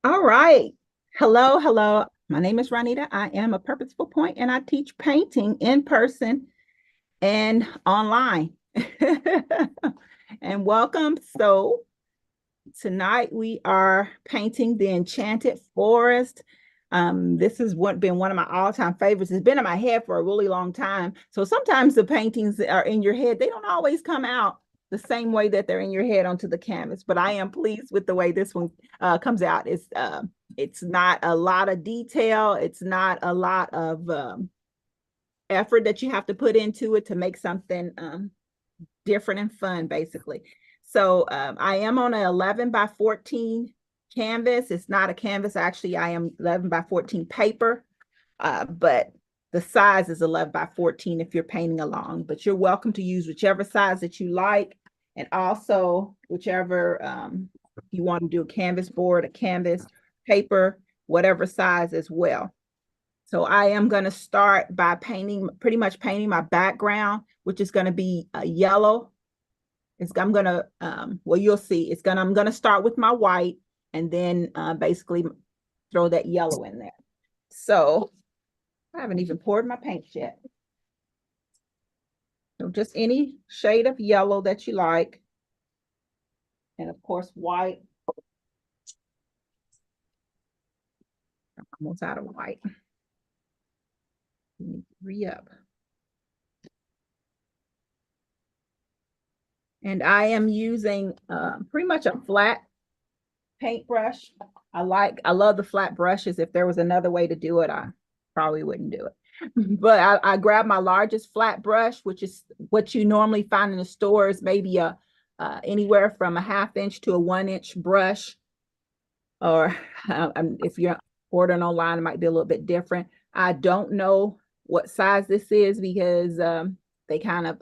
All right. Hello, hello. My name is Ronita. I am a Purposeful Point and I teach painting in person and online. And welcome. So tonight we are painting the Enchanted Forest. This has been one of my all-time favorites. It's been in my head for a really long time. So sometimes the paintings that are in your head, they don't always come out the same way that they're in your head onto the canvas. But I am pleased with the way this one comes out. It's not a lot of detail. It's not a lot of effort that you have to put into it to make something different and fun, basically. So I am on an 11 by 14 canvas. It's not a canvas. Actually, I am 11 by 14 paper, but the size is 11 by 14 if you're painting along. But you're welcome to use whichever size that you like, and also whichever you want to do, a canvas board, a canvas, paper, whatever size as well. So I am going to start by pretty much painting my background, which is going to be a yellow. I'm going to, well, you'll see, I'm going to start with my white and then basically throw that yellow in there. So I haven't even poured my paint yet. So just any shade of yellow that you like. And of course, white. I'm almost out of white. Re-up. And I am using pretty much a flat paintbrush. I love the flat brushes. If there was another way to do it, I probably wouldn't do it. But I grabbed my largest flat brush, which is what you normally find in the stores, maybe anywhere from a 1/2 inch to a 1 inch brush. Or if you're ordering online, it might be a little bit different. I don't know what size this is because they kind of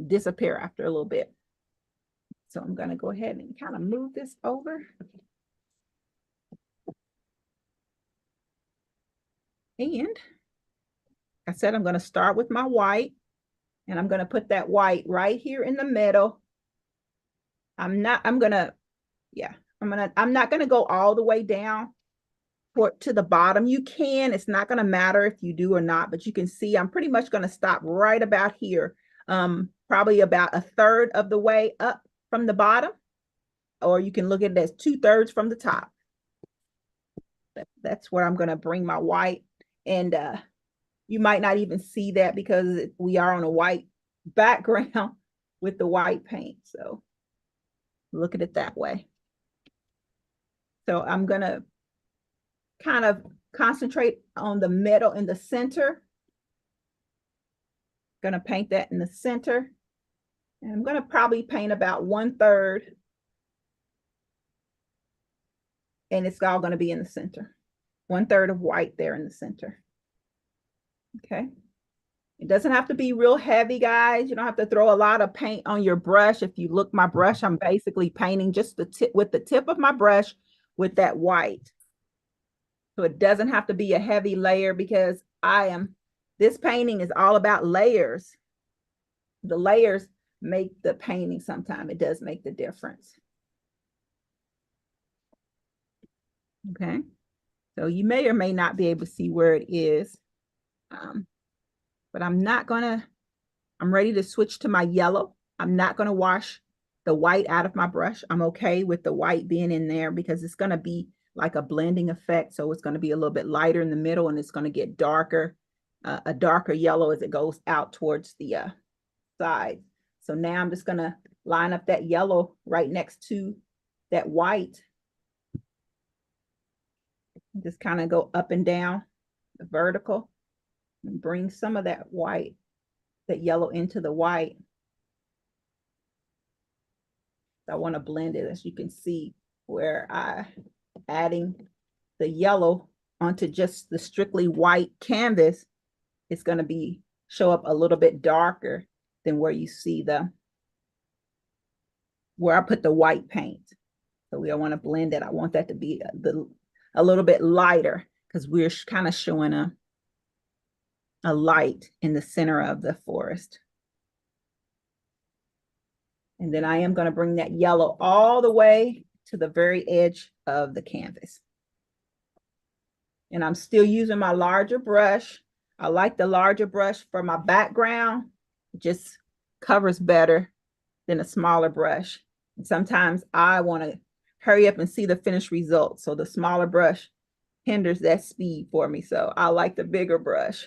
disappear after a little bit. So I'm going to go ahead and kind of move this over. And I said I'm going to start with my white, and I'm going to put that white right here in the middle. I'm not going to go all the way down to the bottom. You can, it's not going to matter if you do or not, but you can see I'm pretty much going to stop right about here. Probably about 1/3 of the way up from the bottom, or you can look at it as 2/3 from the top. That's where I'm going to bring my white. And you might not even see that because we are on a white background with the white paint. So look at it that way. So I'm going to kind of concentrate on the middle in the center. Going to paint that in the center. And I'm going to probably paint about 1/3. And it's all going to be in the center. 1/3 of white there in the center. Okay. It doesn't have to be real heavy, guys. You don't have to throw a lot of paint on your brush. If you look my brush, I'm basically painting just the tip with the tip of my brush with that white. So it doesn't have to be a heavy layer because this painting is all about layers. The layers make the painting sometimes. It does make the difference. Okay. So you may or may not be able to see where it is. But I'm ready to switch to my yellow. I'm not going to wash the white out of my brush. I'm okay with the white being in there because it's going to be like a blending effect. So it's going to be a little bit lighter in the middle and it's going to get darker, a darker yellow as it goes out towards the side. So now I'm just going to line up that yellow right next to that white. Just kind of go up and down the vertical and bring some of that white, that yellow into the white. I want to blend it, as you can see, where I adding the yellow onto just the strictly white canvas. It's going to show up a little bit darker than where you see where I put the white paint. So we don't want to blend it. I want that to be a little bit lighter because we're kind of showing a light in the center of the forest. And then I am going to bring that yellow all the way to the very edge of the canvas. And I'm still using my larger brush. I like the larger brush for my background. It just covers better than a smaller brush. And sometimes I want to hurry up and see the finished result. So the smaller brush hinders that speed for me. So I like the bigger brush.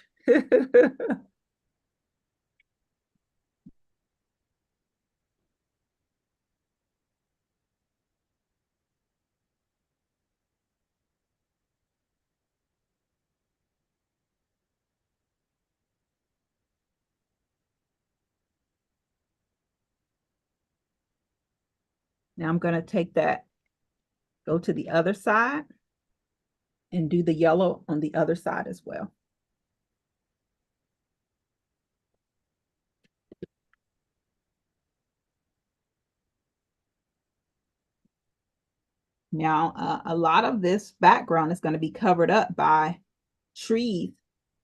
Now I'm going to take that, go to the other side and do the yellow on the other side as well. Now, a lot of this background is going to be covered up by trees.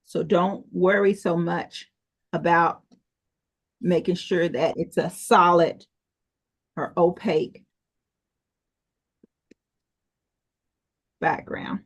So don't worry so much about making sure that it's a solid or opaque background.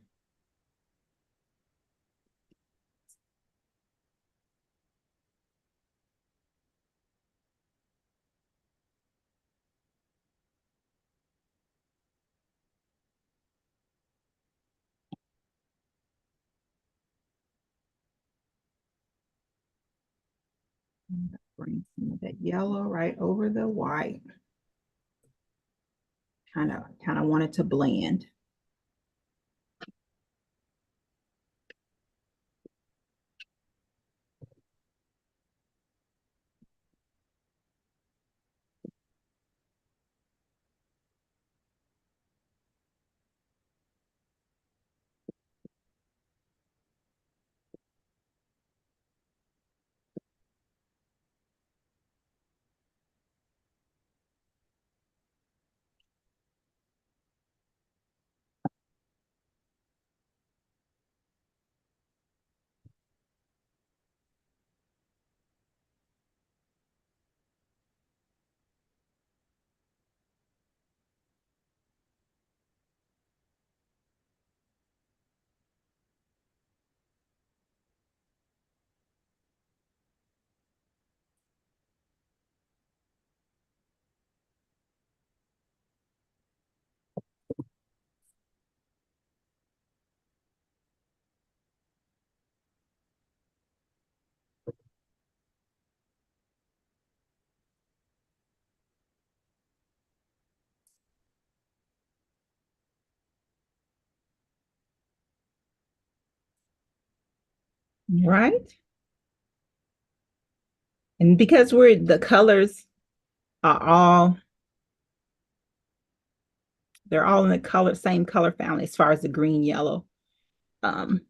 Bring some of that yellow right over the white. Kind of want it to blend. Right. And because the colors are they're all in the same color family as far as the green, yellow. Um,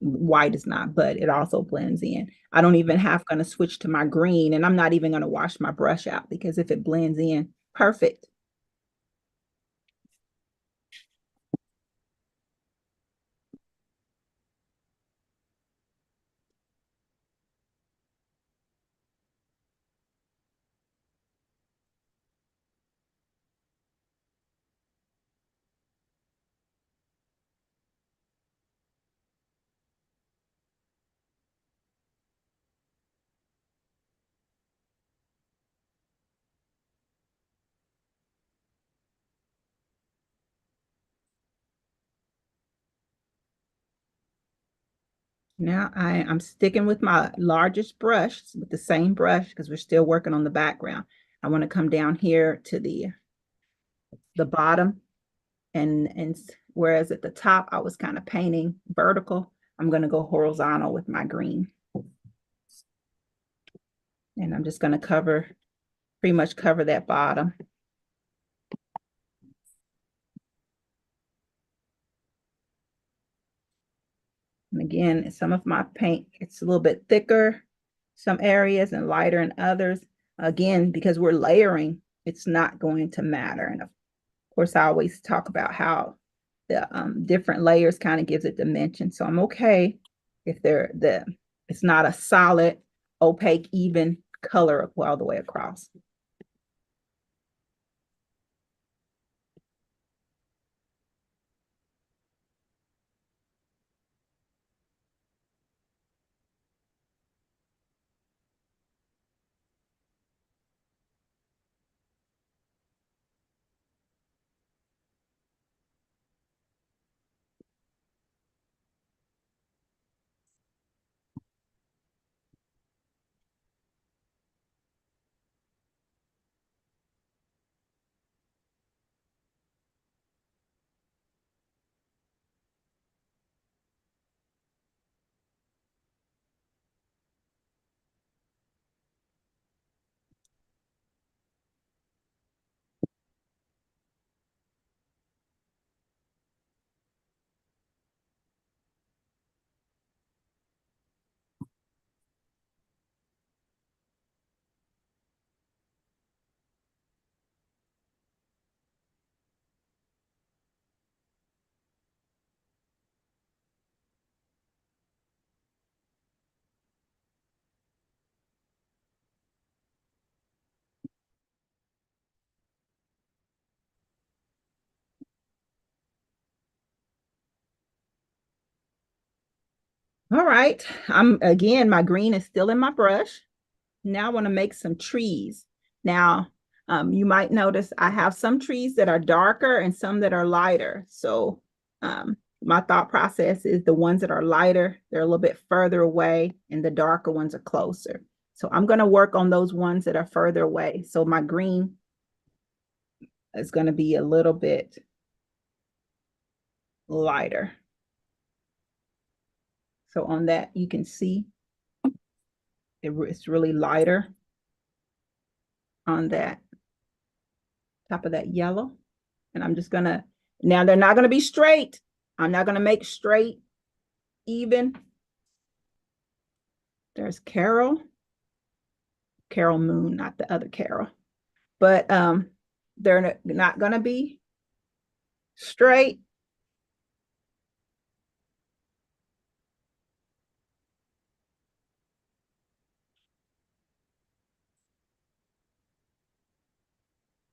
White is not, but it also blends in. I don't even have going to switch to my green, and I'm not even going to wash my brush out because if it blends in, perfect. Now I'm sticking with my largest brush, with the same brush, because we're still working on the background. I want to come down here to the bottom, and whereas at the top I was kind of painting vertical, I'm going to go horizontal with my green. And I'm just going to pretty much cover that bottom. And again, some of my paint, it's a little bit thicker, some areas, and lighter in others. Again, because we're layering, it's not going to matter. And of course, I always talk about how the different layers kind of gives it dimension. So I'm okay if it's not a solid, opaque, even color all the way across. All right, again, my green is still in my brush. Now I want to make some trees. Now, you might notice I have some trees that are darker and some that are lighter. So my thought process is the ones that are lighter, they're a little bit further away, and the darker ones are closer. So I'm going to work on those ones that are further away. So my green is going to be a little bit lighter. So on that, you can see it's really lighter on that top of that yellow. And I'm just gonna, now they're not gonna be straight. I'm not gonna make straight, even. There's Carol Moon, not the other Carol. But they're not gonna be straight.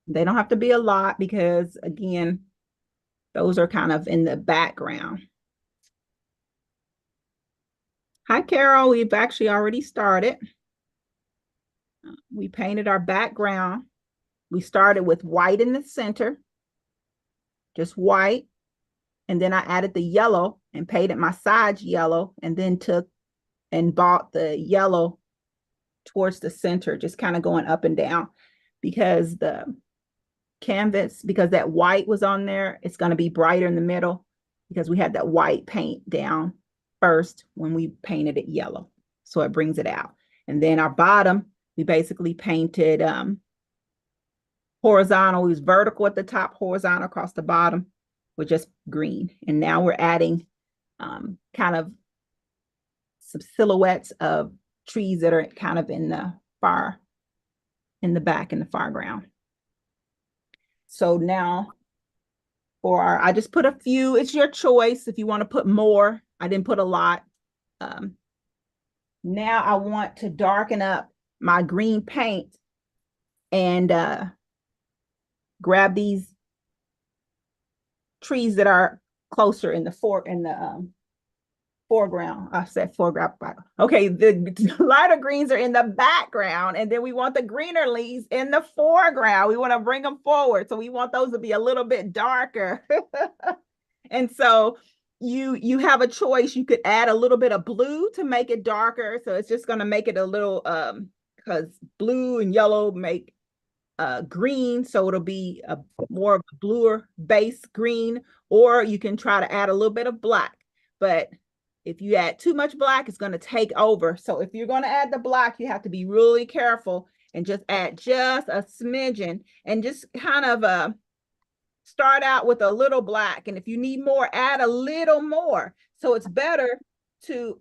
They don't have to be a lot because, again, those are kind of in the background. Hi, Carol. We've actually already started. We painted our background. We started with white in the center, just white. And then I added the yellow and painted my sides yellow, and then took and brought the yellow towards the center, just kind of going up and down, because the canvas, because that white was on there, it's going to be brighter in the middle because we had that white paint down first when we painted it yellow. So it brings it out. And then our bottom, we basically painted horizontal. It was vertical at the top, horizontal across the bottom with just green. And now we're adding kind of some silhouettes of trees that are kind of in the back in the foreground. So now I just put a few. It's your choice if you want to put more. I didn't put a lot. Now I want to darken up my green paint and grab these trees that are closer in the foreground. I said foreground. Okay, the lighter greens are in the background, and then we want the greener leaves in the foreground. We want to bring them forward. So we want those to be a little bit darker. And so you have a choice. You could add a little bit of blue to make it darker. So it's just going to make it a little, because blue and yellow make green, so it'll be a more of a bluer base green, or you can try to add a little bit of black. But if you add too much black, it's going to take over. So if you're going to add the black, you have to be really careful and just add just a smidgen, and just kind of start out with a little black. And if you need more, add a little more. So it's better to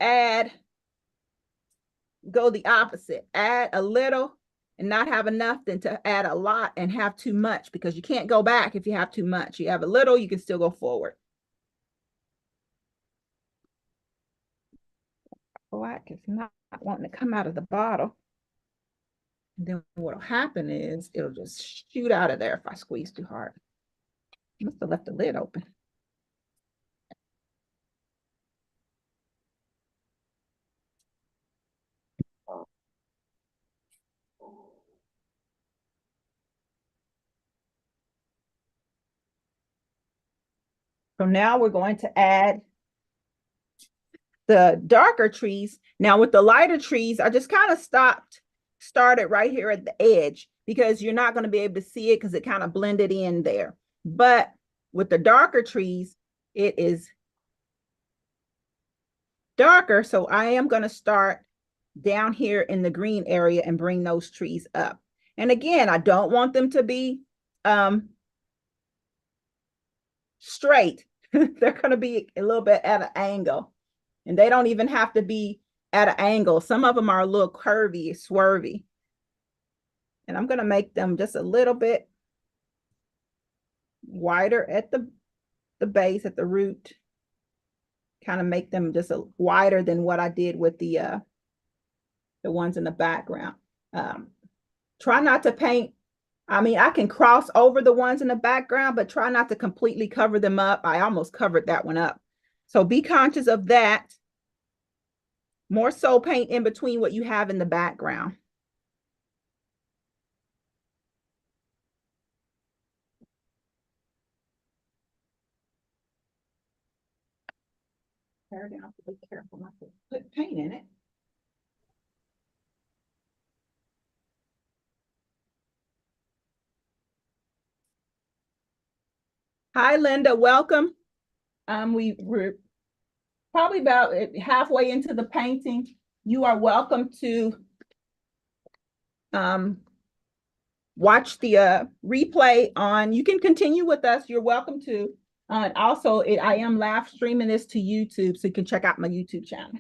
go the opposite, add a little and not have enough than to add a lot and have too much, because you can't go back if you have too much. You have a little, you can still go forward. Black is not wanting to come out of the bottle. And then what'll happen is it'll just shoot out of there if I squeeze too hard. I must have left the lid open. So now we're going to add the darker trees. Now with the lighter trees, I just kind of started right here at the edge, because you're not going to be able to see it because it kind of blended in there. But with the darker trees, it is darker. So I am going to start down here in the green area and bring those trees up. And again, I don't want them to be straight. They're going to be a little bit at an angle, and they don't even have to be at an angle. Some of them are a little curvy, swervy. And I'm going to make them just a little bit wider at the base, at the root. Kind of make them just a wider than what I did with the ones in the background. Try not to paint. I mean, I can cross over the ones in the background, but try not to completely cover them up. I almost covered that one up. So be conscious of that. More so paint in between what you have in the background. Tear it down, be careful not to put paint in it. Hi, Linda, welcome. We're probably about halfway into the painting. You are welcome to watch the replay on. You can continue with us. You're welcome to. Also, I am live streaming this to YouTube, so you can check out my YouTube channel.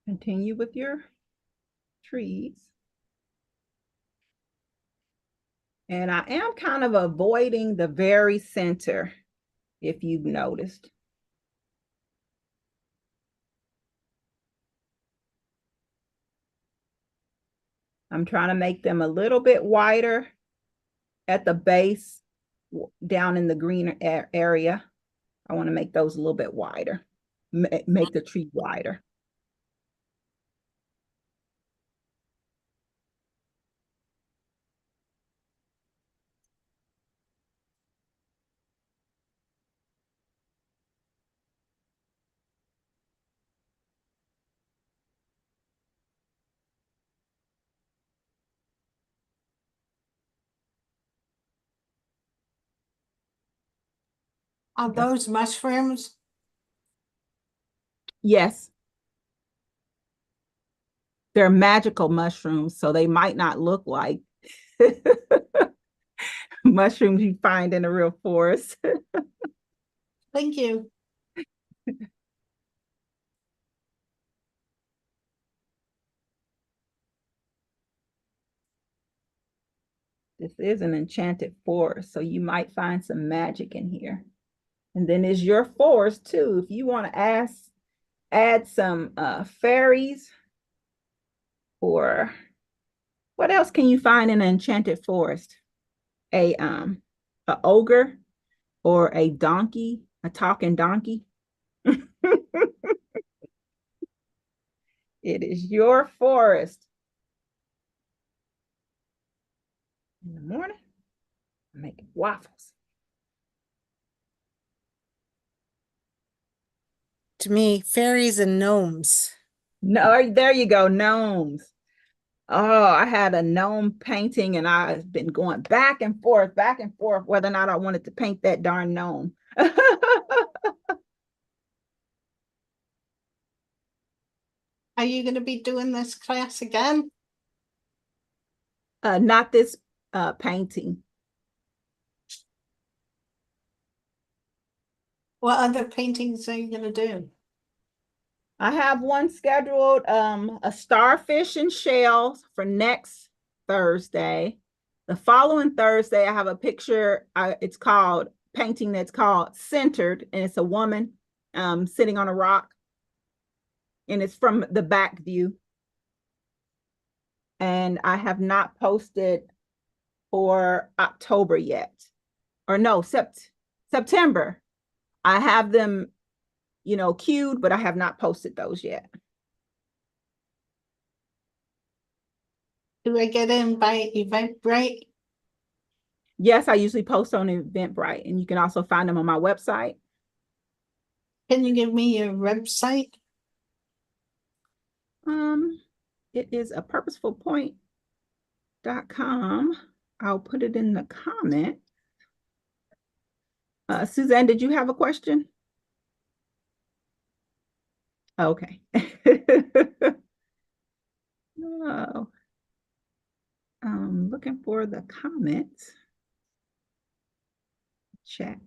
Continue with your trees. And I am kind of avoiding the very center, if you've noticed. I'm trying to make them a little bit wider at the base, down in the green area. I want to make those a little bit wider, make the tree wider. Are those mushrooms? Yes. They're magical mushrooms, so they might not look like mushrooms you find in a real forest. Thank you. This is an enchanted forest, so you might find some magic in here. And then is your forest too. If you want to add some fairies, or what else can you find in an enchanted forest? A ogre or a donkey, a talking donkey. It is your forest. In the morning, I'm making waffles. To me, fairies and gnomes. No, there you go, gnomes. Oh, I had a gnome painting and I've been going back and forth, whether or not I wanted to paint that darn gnome. Are you going to be doing this class again? Not this painting. What other paintings are you going to do? I have one scheduled, a starfish and shells for next Thursday. The following Thursday, I have a picture. It's called painting that's called Centered, and it's a woman sitting on a rock, and it's from the back view. And I have not posted for October yet, or no, September. I have them, queued, but I have not posted those yet. Do I get in by Eventbrite? Yes, I usually post on Eventbrite, and you can also find them on my website. Can you give me your website? It is a purposefulpoint.com. I'll put it in the comment. Suzanne, did you have a question? Okay. Oh, looking for the comments chat.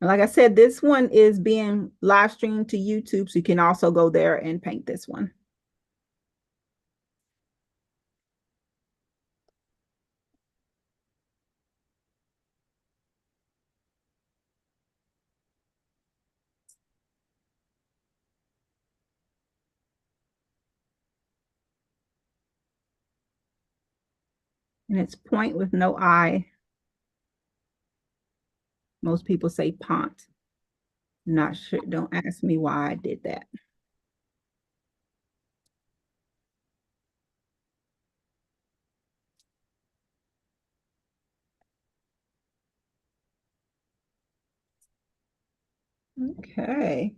Like I said, this one is being live streamed to YouTube, so you can also go there and paint this one. And it's point with no I. Most people say Ponte. Not sure. Don't ask me why I did that. Okay.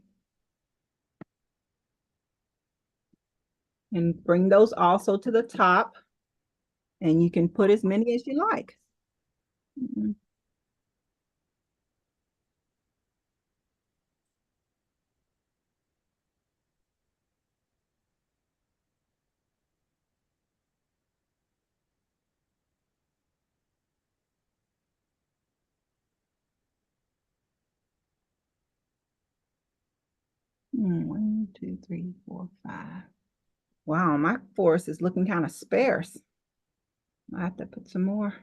And bring those also to the top. And you can put as many as you like. 1, 2, 3, 4, 5. Wow, my forest is looking kind of sparse. I have to put some more.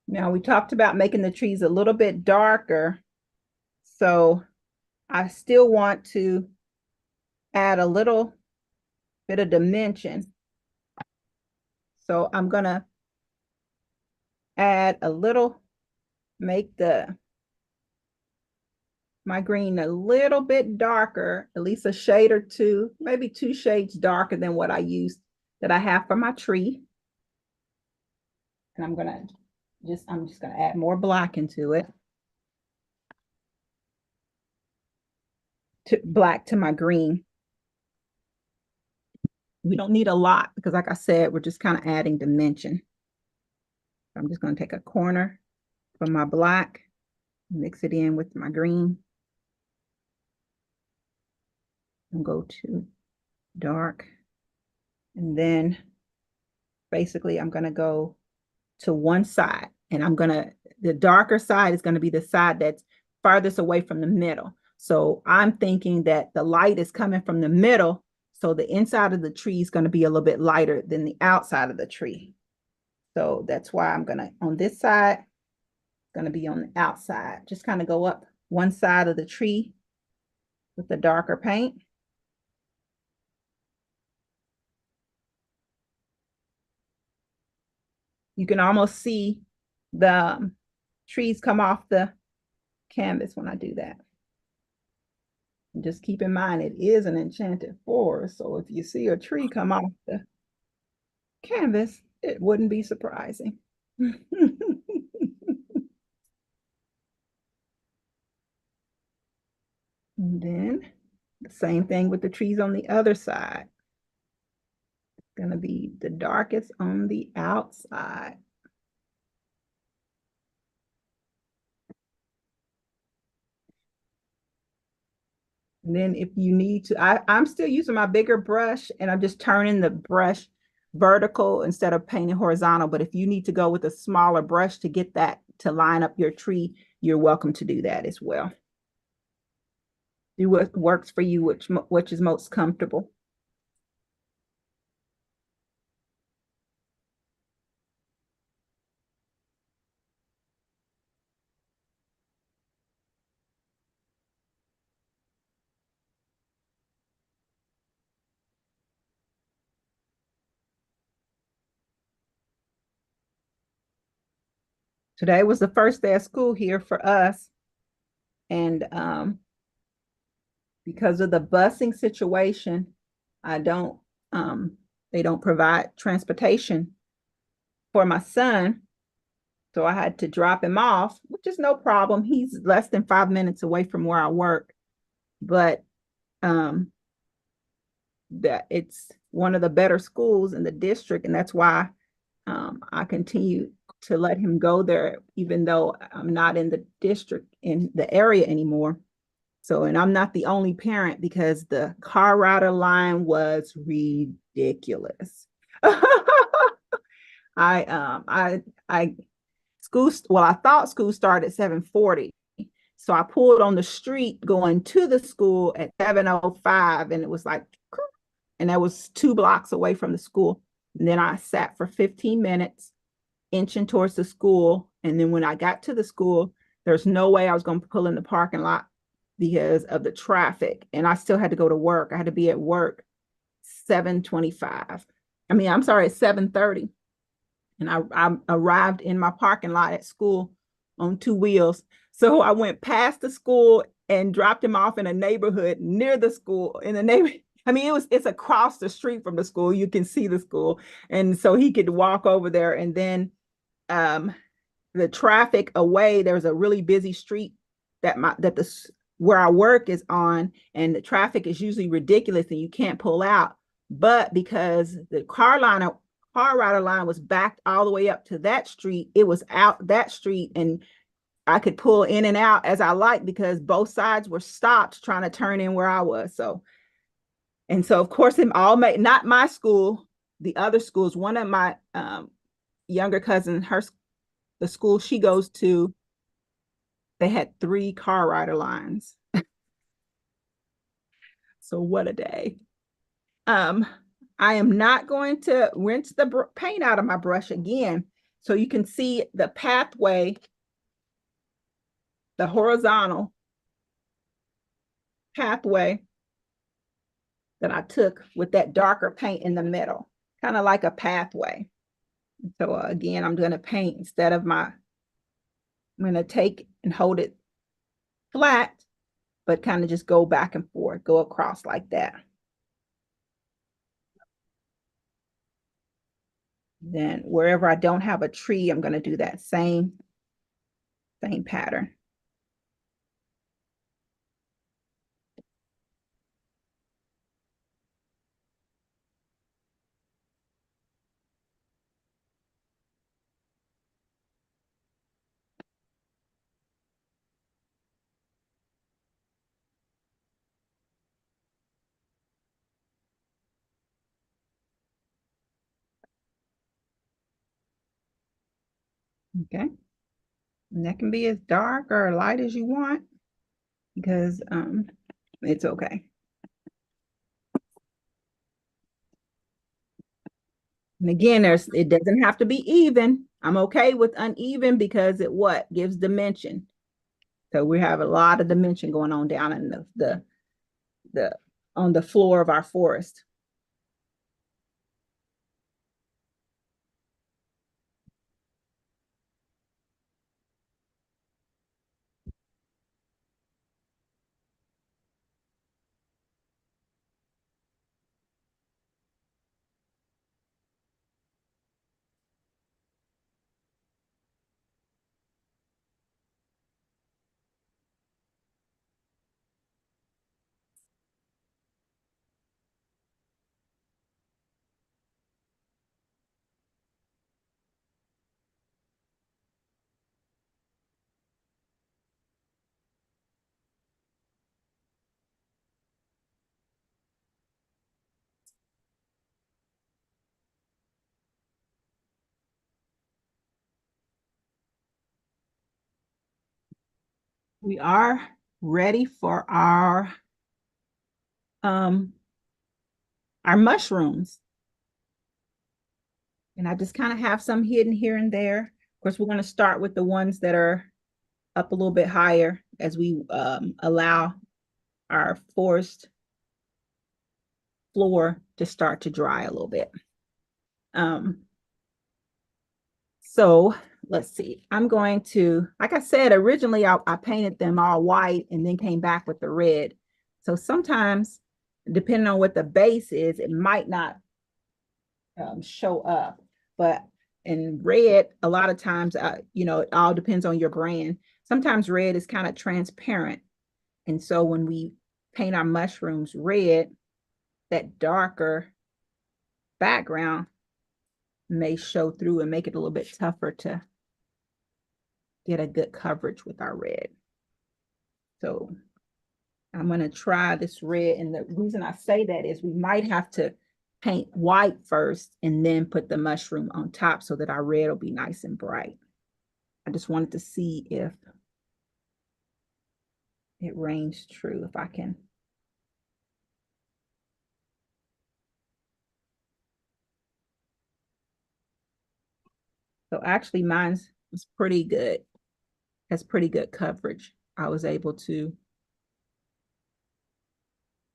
Now we talked about making the trees a little bit darker. So I still want to add a little bit of dimension. So I'm gonna add a little, make my green a little bit darker, at least a shade or two, maybe 2 shades darker than what I used that I have for my tree. And I'm just gonna add more black into it. Black to my green. We don't need a lot because like I said, we're just kind of adding dimension. I'm just going to take a corner from my black, mix it in with my green, and go to dark. And then basically I'm going to go to one side, and the darker side is going to be the side that's farthest away from the middle. So I'm thinking that the light is coming from the middle, so the inside of the tree is going to be a little bit lighter than the outside of the tree. So that's why I'm going to, on this side, going to be on the outside. Just kind of go up one side of the tree with the darker paint. You can almost see the trees come off the canvas when I do that. And just keep in mind, it is an enchanted forest. So if you see a tree come off the canvas, it wouldn't be surprising. And then the same thing with the trees on the other side. It's going to be the darkest on the outside. And then if you need to, I'm still using my bigger brush, and I'm just turning the brush vertical instead of painting horizontal. But if you need to go with a smaller brush to get that to line up your tree, you're welcome to do that as well. Do what works for you, which is most comfortable. Today was the first day of school here for us. And because of the busing situation, I don't, they don't provide transportation for my son. So I had to drop him off, which is no problem. He's less than 5 minutes away from where I work, but um, that it's one of the better schools in the district, and that's why I continue to let him go there, even though I'm not in the district in the area anymore. So, and I'm not the only parent because the car rider line was ridiculous. I school, well, I thought school started at 7:40. So I pulled on the street going to the school at 7:05, and it was like, and that was 2 blocks away from the school. And then I sat for 15 minutes inching towards the school. And then when I got to the school, there's no way I was going to pull in the parking lot because of the traffic. And I still had to go to work. I had to be at work 7:25. I mean, I'm sorry, at 7:30. And I arrived in my parking lot at school on 2 wheels. So I went past the school and dropped him off in a neighborhood near the school. In the neighborhood, I mean, it's across the street from the school. You can see the school, and so he could walk over there. And then the traffic away, there's a really busy street that the where I work is on, and the traffic is usually ridiculous, and you can't pull out. But because the car rider line was backed all the way up to that street, it was out that street, and I could pull in and out as I liked because both sides were stopped trying to turn in where I was. So, and so of course, it all made, not my school, the other schools. One of my younger cousins, the school she goes to, they had 3 car rider lines. So what a day. Um, I am not going to rinse the paint out of my brush again. So you can see the pathway, the horizontal pathway that I took with that darker paint in the middle, kind of like a pathway. So again, I'm going to paint instead of I'm going to take and hold it flat, but kind of just go back and forth, go across like that. Then wherever I don't have a tree, I'm going to do that same pattern. Okay. And that can be as dark or light as you want because it's okay. And again, it doesn't have to be even. I'm okay with uneven because it what gives dimension. So we have a lot of dimension going on down in the on the floor of our forest. We are ready for our mushrooms. And I just kind of have some hidden here and there. Of course, we're going to start with the ones that are up a little bit higher as we allow our forest floor to start to dry a little bit. So let's see. I'm going to, like I said, originally I painted them all white and then came back with the red. So sometimes, depending on what the base is, it might not show up. But And red, a lot of times, you know, it all depends on your brand. Sometimes red is kind of transparent. And so when we paint our mushrooms red, that darker background may show through and make it a little bit tougher to get a good coverage with our red. So I'm going to try this red. And the reason I say that is we might have to paint white first and then put the mushroom on top so that our red will be nice and bright. I just wanted to see if it rings true, if I can. So actually mine's was pretty good. Has pretty good coverage. I was able to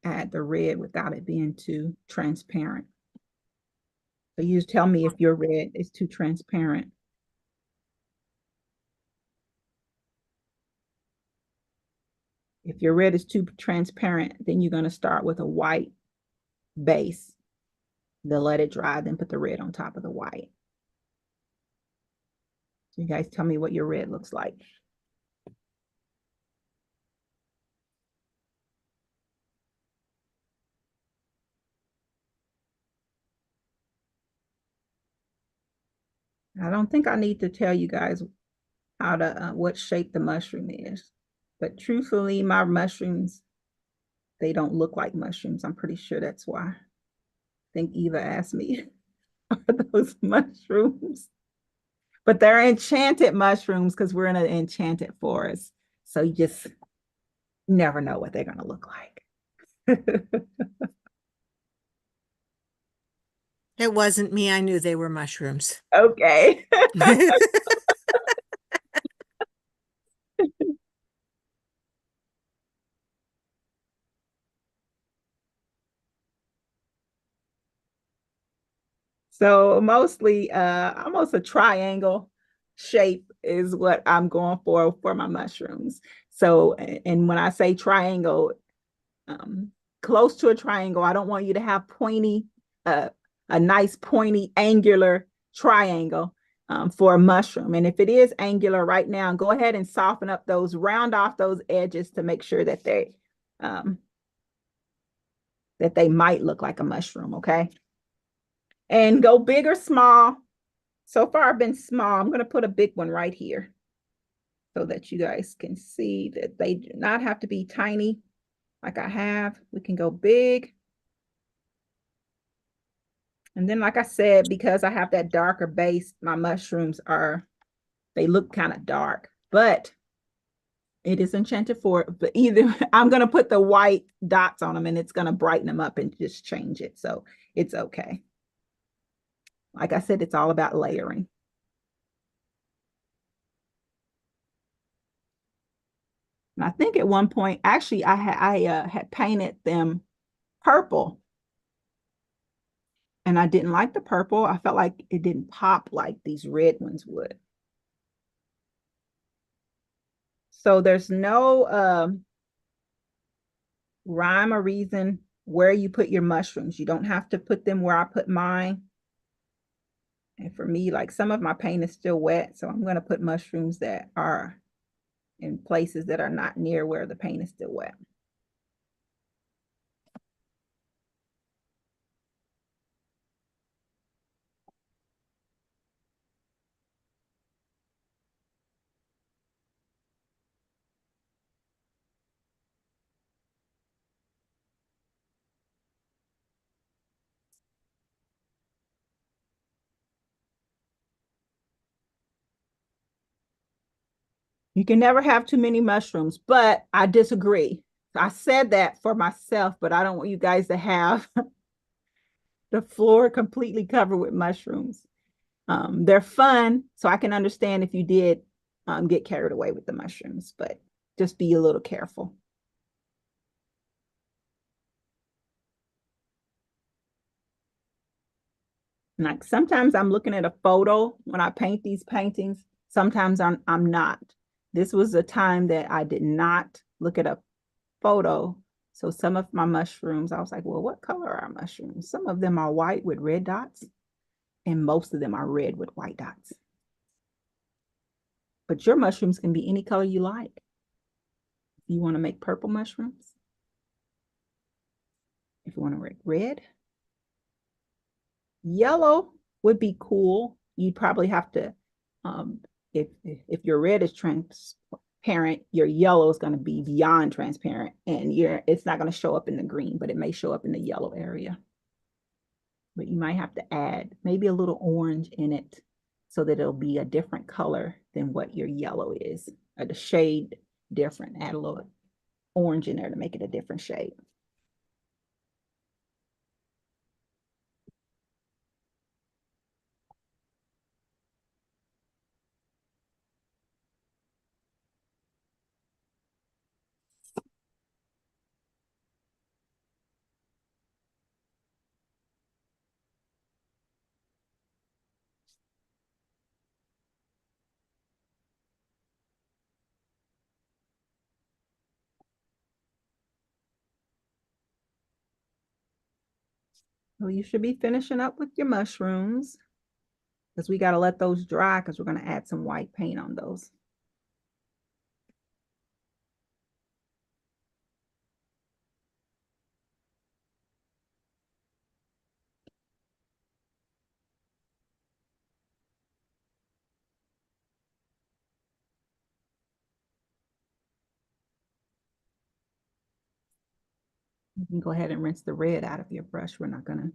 add the red without it being too transparent. So you tell me if your red is too transparent. If your red is too transparent, then you're going to start with a white base. Then let it dry, then put the red on top of the white. So you guys tell me what your red looks like. I don't think I need to tell you guys how to what shape the mushroom is. But truthfully, my mushrooms, they don't look like mushrooms. I'm pretty sure that's why. I think Eva asked me, are those mushrooms? But they're enchanted mushrooms because we're in an enchanted forest. So you just never know what they're going to look like. It wasn't me. I knew they were mushrooms. Okay. So mostly almost a triangle shape is what I'm going for my mushrooms. So, and when I say triangle, close to a triangle, I don't want you to have pointy, a nice pointy angular triangle for a mushroom. And if it is angular right now, go ahead and soften up those, round off those edges to make sure that they might look like a mushroom, okay? And go big or small. So far I've been small. I'm going to put a big one right here so that you guys can see that they do not have to be tiny like I have. We can go big. And then, like I said, because I have that darker base, my mushrooms they look kind of dark, but it is Enchanted Forest. But either I'm going to put the white dots on them and it's going to brighten them up and just change it. So it's okay. Like I said, it's all about layering. And I think at one point, actually, I had painted them purple. And I didn't like the purple. I felt like it didn't pop like these red ones would. So there's no rhyme or reason where you put your mushrooms. You don't have to put them where I put mine. And for me, like some of my paint is still wet. So I'm going to put mushrooms that are in places that are not near where the paint is still wet. You can never have too many mushrooms, but I disagree. I said that for myself, but I don't want you guys to have the floor completely covered with mushrooms. They're fun, so I can understand if you did get carried away with the mushrooms, but just be a little careful. Like sometimes I'm looking at a photo when I paint these paintings. Sometimes I'm not. This was a time that I did not look at a photo. So some of my mushrooms, I was like, well, what color are mushrooms? Some of them are white with red dots. and most of them are red with white dots. But your mushrooms can be any color you like. If you want to make purple mushrooms, if you want to make red, yellow would be cool. You'd probably have to, if your red is transparent, your yellow is going to be beyond transparent, and it's not going to show up in the green, but it may show up in the yellow area. But you might have to add maybe a little orange in it so that it'll be a different color than what your yellow is, or the shade different. Add a little orange in there to make it a different shade. So you should be finishing up with your mushrooms, because we got to let those dry because we're going to add some white paint on those. You can go ahead and rinse the red out of your brush. We're not going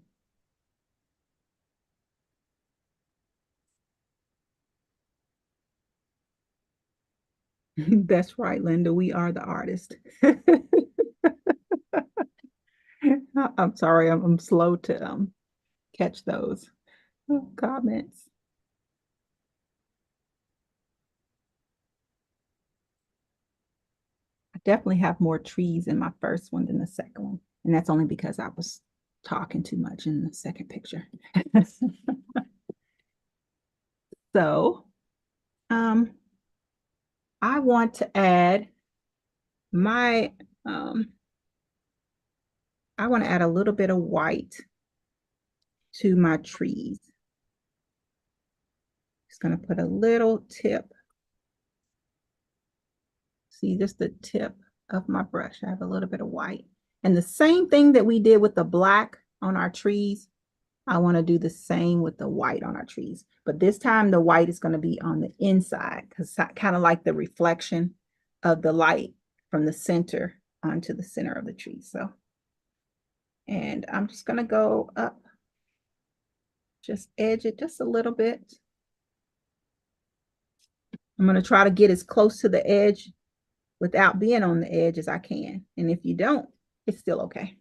to. That's right, Linda. We are the artist. I'm sorry, I'm slow to catch those comments. I definitely have more trees in my first one than the second one. And that's only because I was talking too much in the second picture. So, I want to add my, I want to add a little bit of white to my trees. Just going to put a little tip. See, just the tip of my brush. I have a little bit of white. And the same thing that we did with the black on our trees, I want to do the same with the white on our trees. But this time the white is going to be on the inside, because kind of like the reflection of the light from the center onto the center of the tree. So, and I'm just going to go up, just edge it just a little bit. I'm going to try to get as close to the edge without being on the edge as I can. And if you don't, it's still okay.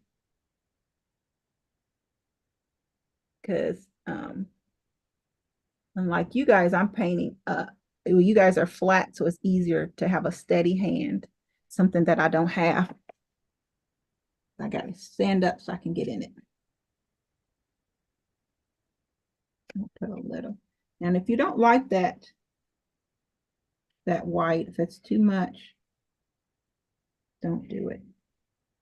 Because unlike you guys, I'm painting you guys are flat, so it's easier to have a steady hand, something that I don't have. I got to stand up so I can get in it. I'll put a little. And if you don't like that white, if it's too much, don't do it.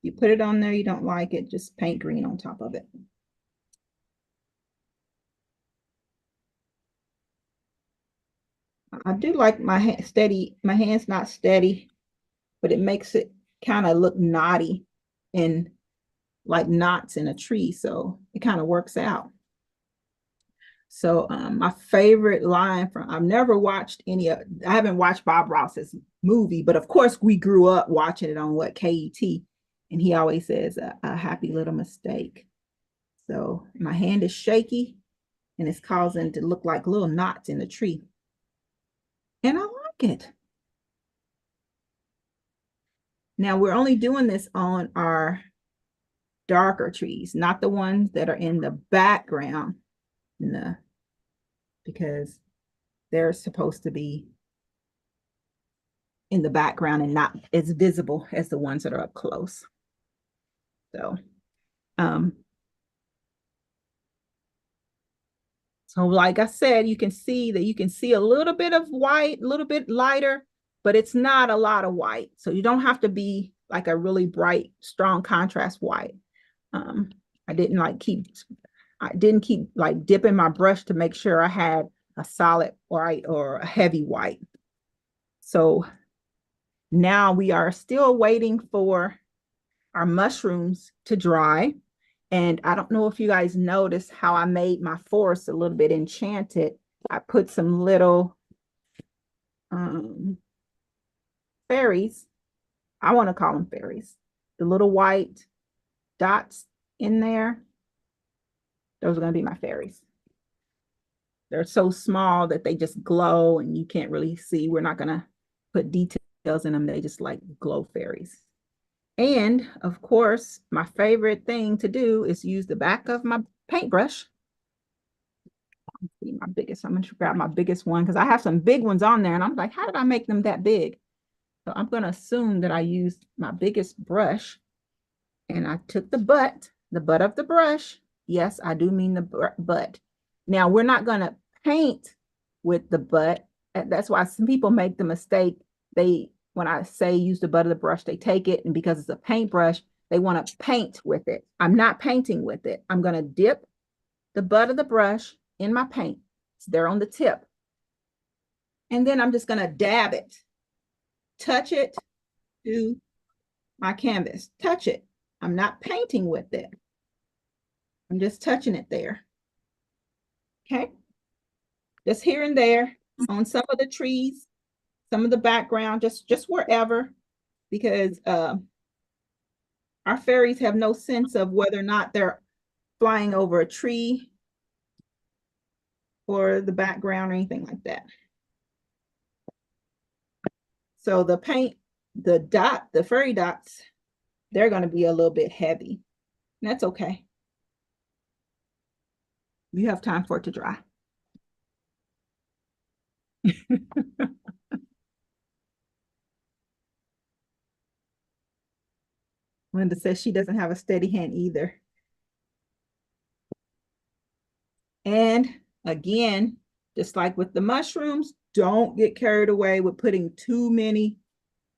You put it on there, you don't like it, just paint green on top of it. I do like my hand steady. My hand's not steady, but it makes it kind of look knotty and like knots in a tree. So it kind of works out. So my favorite line from, I've never watched I haven't watched Bob Ross's movie, but of course we grew up watching it on KET, and he always says a happy little mistake. So my hand is shaky and it's causing to look like little knots in the tree. And I like it. Now we're only doing this on our darker trees, not the ones that are in the background, because they're supposed to be in the background and not as visible as the ones that are up close. So, so like I said, you can see a little bit of white, a little bit lighter, but it's not a lot of white. So you don't have to be like a really bright, strong contrast white. I didn't I didn't keep like dipping my brush to make sure I had a solid white or a heavy white. So now we are still waiting for our mushrooms to dry. And I don't know if you guys noticed how I made my forest a little bit enchanted. I put some little fairies. I want to call them fairies. The little white dots in there. Those are going to be my fairies. They're so small that they just glow and you can't really see. We're not going to put details in them. They just like glow fairies. And of course, my favorite thing to do is use the back of my paintbrush. See my biggest, I'm going to grab my biggest one because I have some big ones on there and I'm like, how did I make them that big? So I'm going to assume that I used my biggest brush and I took the butt of the brush. Yes, I do mean the butt. Now we're not going to paint with the butt. That's why some people make the mistake. When I say use the butt of the brush, they take it, and because it's a paintbrush, they want to paint with it. I'm not painting with it. I'm going to dip the butt of the brush in my paint. It's there on the tip. And then I'm just going to dab it, touch it to my canvas, touch it. I'm not painting with it. I'm just touching it there. Okay. Just here and there on some of the trees, some of the background, just wherever, because our fairies have no sense of whether or not they're flying over a tree or the background or anything like that. So the paint, the fairy dots, they're going to be a little bit heavy. And that's okay. You have time for it to dry. Linda says she doesn't have a steady hand either. And again, just like with the mushrooms, don't get carried away with putting too many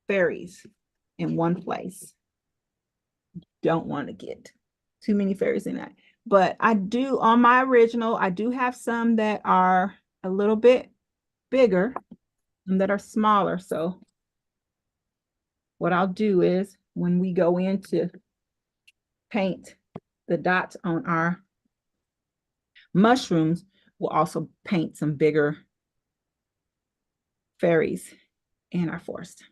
fairies in one place. Don't want to get too many fairies in that. But I do, on my original, I do have some that are a little bit bigger and that are smaller. So what I'll do is when we go in to paint the dots on our mushrooms, we'll also paint some bigger fairies in our forest.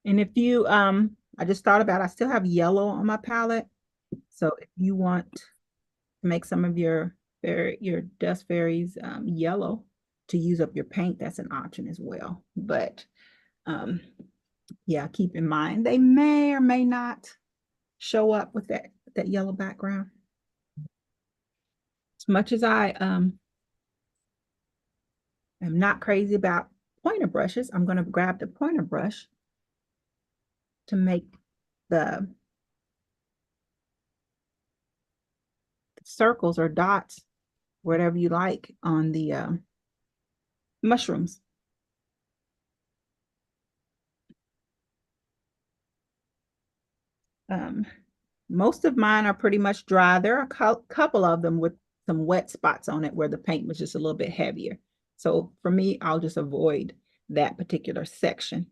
And if you, I just thought about, I still have yellow on my palette. So if you want to make some of your dust fairies yellow to use up your paint, that's an option as well. But yeah, keep in mind, they may or may not show up with that yellow background. As much as I am not crazy about pointer brushes, I'm going to grab the pointer brush to make the circles or dots, whatever you like, on the mushrooms. Most of mine are pretty much dry. There are a couple of them with some wet spots on it where the paint was just a little bit heavier. So for me, I'll just avoid that particular section.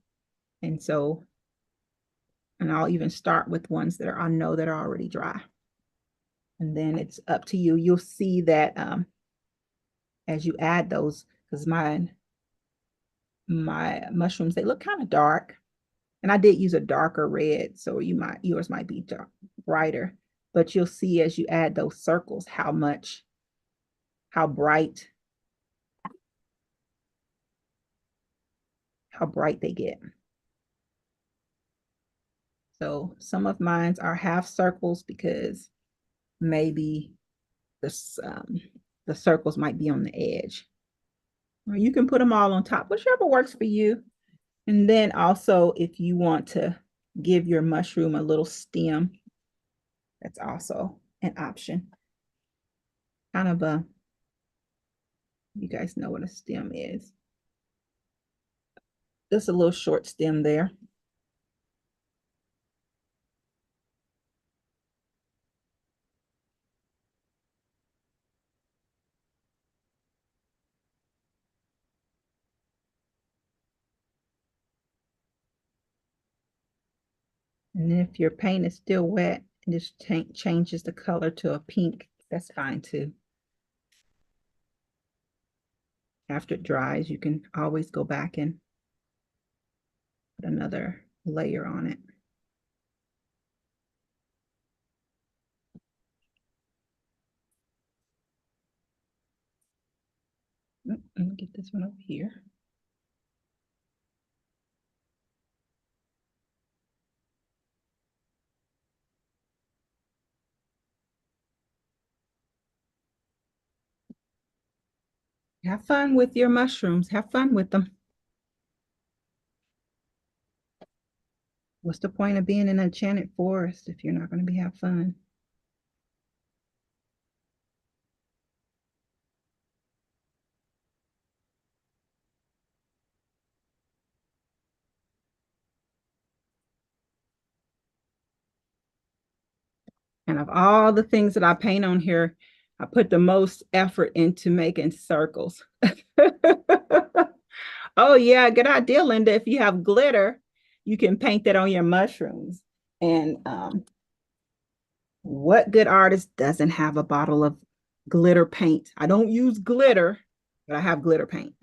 And I'll even start with ones that I know that are already dry. And then it's up to you. You'll see that as you add those, because my mushrooms, they look kind of dark. And I did use a darker red, so yours might be brighter. But you'll see as you add those circles how bright they get. So some of mine are half circles because maybe this the circles might be on the edge. Or you can put them all on top, whichever works for you. And then also, if you want to give your mushroom a little stem, that's also an option. Kind of a, you guys know what a stem is. Just a little short stem there. And then if your paint is still wet and just changes the color to a pink, that's fine too. After it dries, you can always go back and put another layer on it. Let me get this one over here. Have fun with your mushrooms. Have fun with them. What's the point of being in an enchanted forest if you're not going to have fun? And of all the things that I paint on here, I put the most effort into making circles. Oh yeah, good idea, Linda. If you have glitter, you can paint that on your mushrooms. And what good artist doesn't have a bottle of glitter paint? I don't use glitter, but I have glitter paint.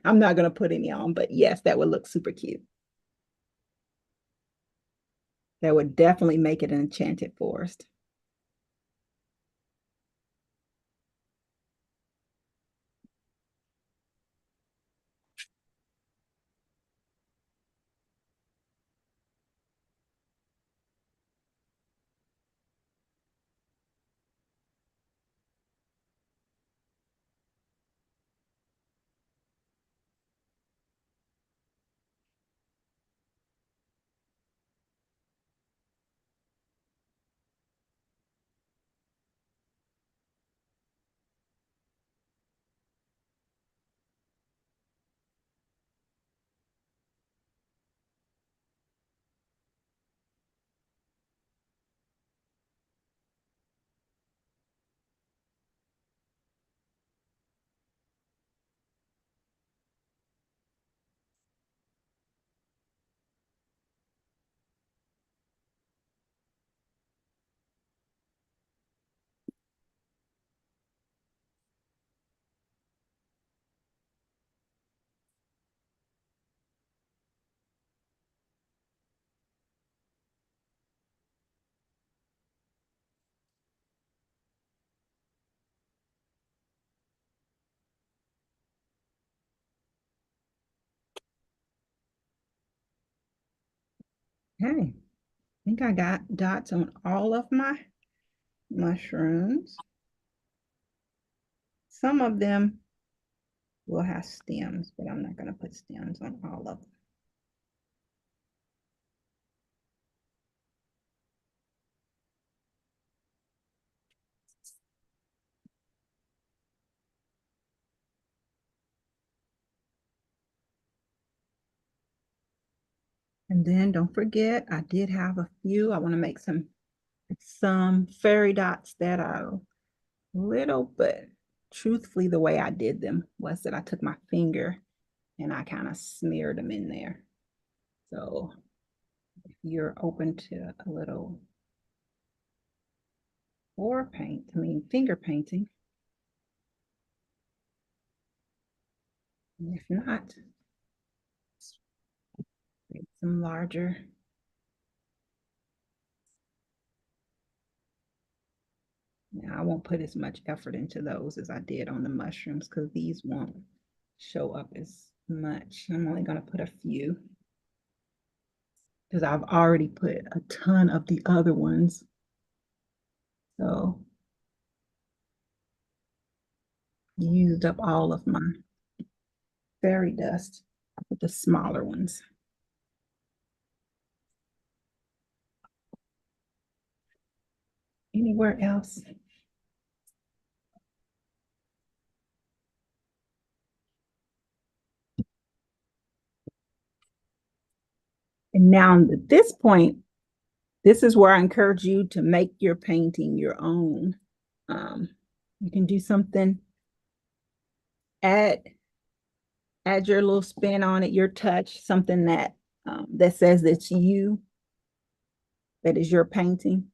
I'm not going to put any on, but yes, that would look super cute. That would definitely make it an enchanted forest. Okay, I think I got dots on all of my mushrooms. Some of them will have stems, but I'm not going to put stems on all of them. And then don't forget, I did have a few. I want to make some fairy dots that are little, but truthfully, the way I did them was that I took my finger and I kind of smeared them in there. So if you're open to a little finger painting, and if not, make some larger. Now, I won't put as much effort into those as I did on the mushrooms because these won't show up as much. I'm only going to put a few because I've already put a ton of the other ones. So used up all of my fairy dust with the smaller ones. Anywhere else? And now at this point, this is where I encourage you to make your painting your own. You can do something, add your little spin on it, your touch, something that that says it's you, that is your painting.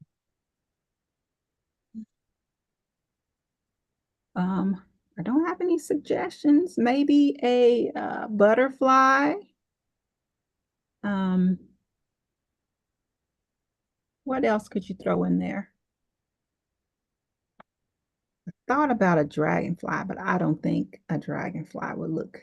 I don't have any suggestions. Maybe a butterfly. What else could you throw in there? I thought about a dragonfly, but I don't think a dragonfly would look.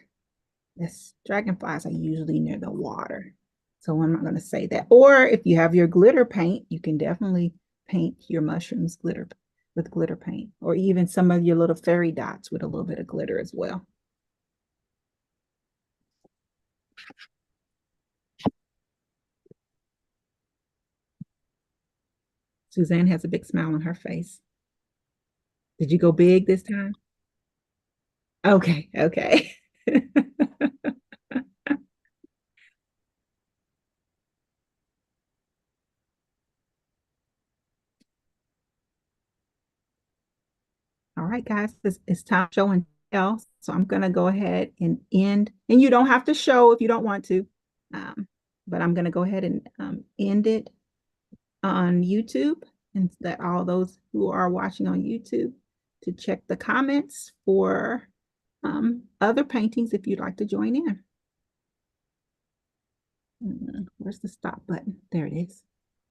This dragonflies are usually near the water, so I'm not going to say that. Or if you have your glitter paint, you can definitely paint your mushrooms glitter with glitter paint, or even some of your little fairy dots with a little bit of glitter as well. Suzanne has a big smile on her face. Did you go big this time? Okay, okay. All right, guys, it's time show and tell. So I'm going to go ahead and end. And you don't have to show if you don't want to. But I'm going to go ahead and end it on YouTube and let all those who are watching on YouTube to check the comments for other paintings if you'd like to join in. Where's the stop button? There it is.